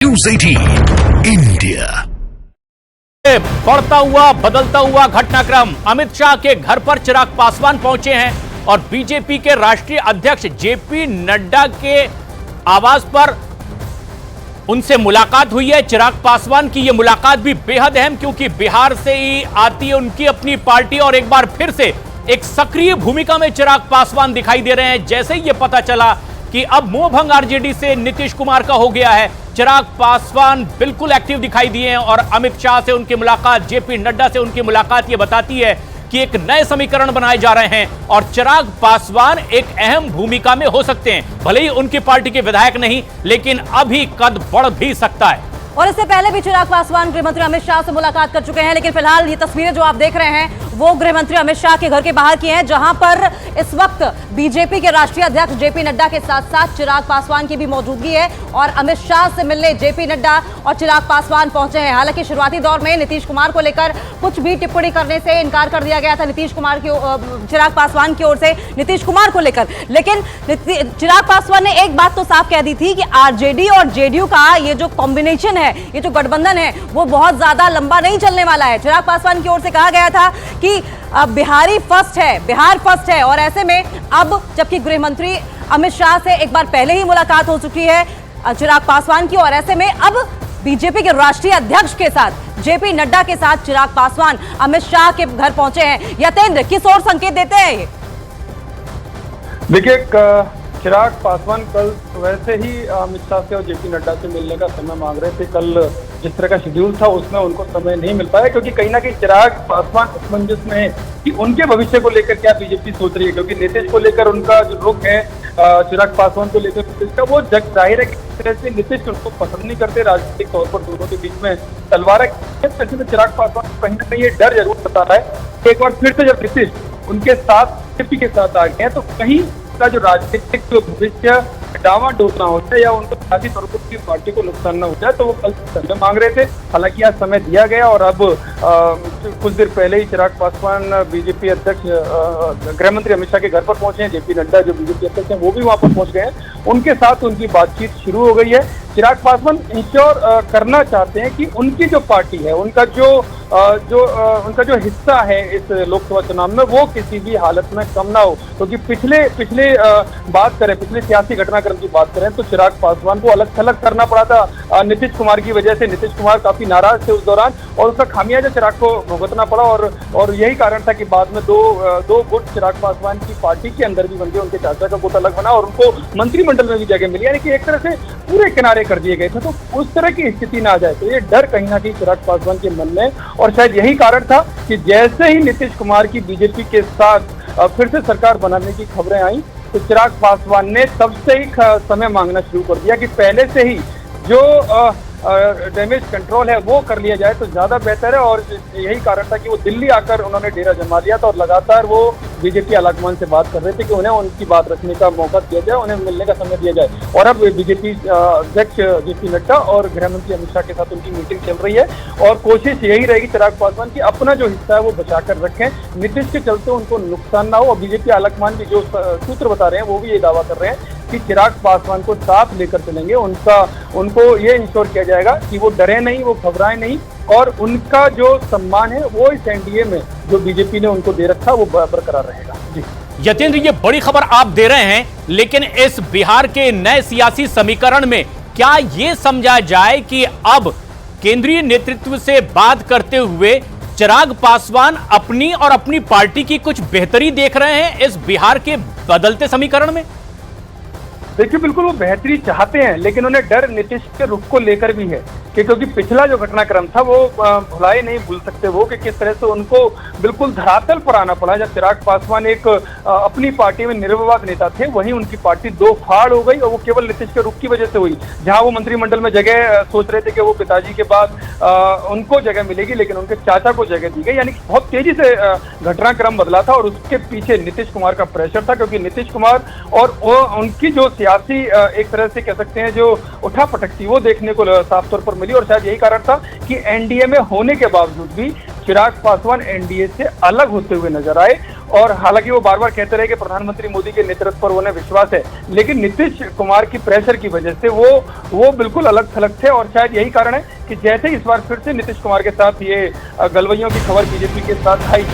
News 18 India. बढ़ता हुआ बदलता हुआ घटनाक्रम। अमित शाह के घर पर चिराग पासवान पहुंचे हैं और बीजेपी के राष्ट्रीय अध्यक्ष जेपी नड्डा के आवास पर उनसे मुलाकात हुई है। चिराग पासवान की यह मुलाकात भी बेहद अहम, क्योंकि बिहार से ही आती है उनकी अपनी पार्टी और एक बार फिर से एक सक्रिय भूमिका में चिराग पासवान दिखाई दे रहे हैं। जैसे ही यह पता चला कि अब मोहभंग आरजेडी से नीतीश कुमार का हो गया है, चिराग पासवान बिल्कुल एक्टिव दिखाई दिए हैं और अमित शाह से उनकी मुलाकात, जेपी नड्डा से उनकी मुलाकात, यह बताती है कि एक नए समीकरण बनाए जा रहे हैं और चिराग पासवान एक अहम भूमिका में हो सकते हैं। भले ही उनकी पार्टी के विधायक नहीं, लेकिन अभी कद बढ़ भी सकता है। और इससे पहले भी चिराग पासवान गृहमंत्री अमित शाह से मुलाकात कर चुके हैं, लेकिन फिलहाल ये तस्वीरें जो आप देख रहे हैं वो गृहमंत्री अमित शाह के घर के बाहर की हैं, जहां पर इस वक्त बीजेपी के राष्ट्रीय अध्यक्ष जेपी नड्डा के साथ साथ चिराग पासवान की भी मौजूदगी है और अमित शाह से मिलने जेपी नड्डा और चिराग पासवान पहुंचे हैं। हालांकि शुरुआती दौर में नीतीश कुमार को लेकर कुछ भी टिप्पणी करने से इनकार कर दिया गया था चिराग पासवान की ओर से नीतीश कुमार को लेकर, लेकिन चिराग पासवान ने एक बात तो साफ कह दी थी कि आरजेडी और जेडीयू का ये जो कॉम्बिनेशन है, ये जो गठबंधन है, वो बहुत ज्यादा लंबा नहीं चलने वाला है। चिराग पासवान की ओर से कहा गया था कि बिहार फर्स्ट है और ऐसे में अब जबकि गृह मंत्री अमित शाह से एक बार पहले ही मुलाकात हो चुकी है चिराग पासवान की, और ऐसे में अब बीजेपी के राष्ट्रीय अध्यक्ष के साथ जेपी नड्डा के साथ चिराग पासवान अमित शाह के घर पहुंचे हैं। यतेंद्र, किस ओर संकेत देते हैं ये? देखिए, चिराग पासवान कल सुबह से ही अमित शाह से और जेपी नड्डा से मिलने का समय मांग रहे थे। कल जिस तरह का शेड्यूल था उसमें उनको समय नहीं मिल पाया, क्योंकि कहीं ना कहीं चिराग पासवान असमंजस में है कि उनके भविष्य को लेकर क्या बीजेपी सोच रही है, क्योंकि नीतीश को लेकर उनका जो रुख है, चिराग पासवान को लेकर नीतीश का, वो जग जाहिर है कि किस तरह से नीतीश उनको पसंद नहीं करते। राजनीतिक तौर पर दोनों के बीच में तलवार है। ऐसे में चिराग पासवान कहीं ना कहीं ये डर जरूर सता रहा है। एक बार फिर से जब नीतीश उनके साथ बीजेपी के साथ आ गए हैं तो कहीं का जो राजनीतिक जो भविष्य डावाडोल ना हो जाए या उनको सियासी तौर पर पार्टी को नुकसान ना हो जाए, तो वो कल समय मांग रहे थे। हालांकि आज समय दिया गया और अब कुछ देर पहले ही चिराग पासवान बीजेपी अध्यक्ष गृह मंत्री अमित शाह के घर पर पहुंचे हैं। जेपी नड्डा जो बीजेपी अध्यक्ष हैं वो भी वहां पर पहुंच गए हैं। उनके साथ उनकी बातचीत शुरू हो गई है। चिराग पासवान इंश्योर करना चाहते हैं कि उनकी जो पार्टी है, उनका जो हिस्सा है इस लोकसभा चुनाव में, वो किसी भी हालत में कम ना हो। क्योंकि पिछले पिछले सियासी घटनाक्रम की बात करें तो चिराग पासवान को अलग थलग करना पड़ा था नीतीश कुमार की वजह से। नीतीश कुमार काफी नाराज थे उस दौरान और उसका खामियाजा चिराग को भुगतना पड़ा और यही कारण था कि बाद में दो गुट चिराग पासवान की पार्टी के अंदर भी बन गए। उनके चाचा का गुट अलग बना और उनको मंत्रिमंडल में भी जगह मिली, यानी कि एक तरह से पूरे किनारे कर दिए गए थे। तो उस तरह की स्थिति ना आ जाए, तो ये डर कहीं ना कहीं चिराग पासवान के मन में, और शायद यही कारण था कि जैसे ही नीतीश कुमार की बीजेपी के साथ फिर से सरकार बनाने की खबरें आई तो चिराग पासवान ने तब से ही समय मांगना शुरू कर दिया कि पहले से ही जो डैमेज कंट्रोल है वो कर लिया जाए तो ज्यादा बेहतर है। और यही कारण था कि वो दिल्ली आकर उन्होंने डेरा जमा लिया था और लगातार वो बीजेपी आलाकमान से बात कर रहे थे कि उन्हें उनकी बात रखने का मौका दिया जाए, उन्हें मिलने का समय दिया जाए। और अब बीजेपी अध्यक्ष जेपी नड्डा और गृह मंत्री अमित शाह के साथ उनकी मीटिंग चल रही है और कोशिश यही रहेगी चिराग पासवान की अपना जो हिस्सा है वो बचा कर रखें, नीतीश के चलते उनको नुकसान ना हो। और बीजेपी आलाकमान भी जो सूत्र बता रहे हैं वो भी ये दावा कर रहे हैं कि चिराग पासवान को साथ लेकर चलेंगे। उनको ये इंश्योर किया जाएगा कि वो डरे नहीं, वो घबराए नहीं, और उनका जो सम्मान है वो इस एनडीए में जो बीजेपी ने उनको दे रखा वो बरकरार रहेगा। जी यतेंद्र, ये बड़ी खबर आप दे रहे हैं, लेकिन इस बिहार के नए सियासी समीकरण में क्या ये समझा जाए कि अब केंद्रीय नेतृत्व से बात करते हुए चिराग पासवान अपनी और अपनी पार्टी की कुछ बेहतरी देख रहे हैं इस बिहार के बदलते समीकरण में? देखिए, बिल्कुल वो बेहतरी चाहते हैं, लेकिन उन्हें डर नीतीश के रुख को लेकर भी है क्योंकि पिछला जो घटनाक्रम था वो भुलाए नहीं भूल सकते वो कि किस तरह से उनको बिल्कुल धरातल पर आना पड़ा। जब चिराग पासवान एक अपनी पार्टी में निर्विवाद नेता थे, वहीं उनकी पार्टी दो फाड़ हो गई और वो केवल नीतीश के रुख की वजह से हुई। जहां वो मंत्रिमंडल में जगह सोच रहे थे कि वो पिताजी के बाद उनको जगह मिलेगी, लेकिन उनके चाचा को जगह दी गई। यानी कि बहुत तेजी से घटनाक्रम बदला था और उसके पीछे नीतीश कुमार का प्रेशर था, क्योंकि नीतीश कुमार और उनकी जो सियासी एक तरह से कह सकते हैं जो उठापटक थी वो देखने को साफ तौर पर मिली। और शायद यही कारण था कि एनडीए में होने के बावजूद भी चिराग पासवान एनडीए से अलग होते हुए नजर आए। और हालांकि वो बार बार कहते रहे कि प्रधानमंत्री मोदी के नेतृत्व पर उन्हें विश्वास है, लेकिन नीतीश कुमार की प्रेशर की वजह से वो बिल्कुल अलग थलग थे। और शायद यही कारण है कि जैसे इस बार फिर से नीतीश कुमार के साथ ये गलवैयों की खबर बीजेपी के साथ आई,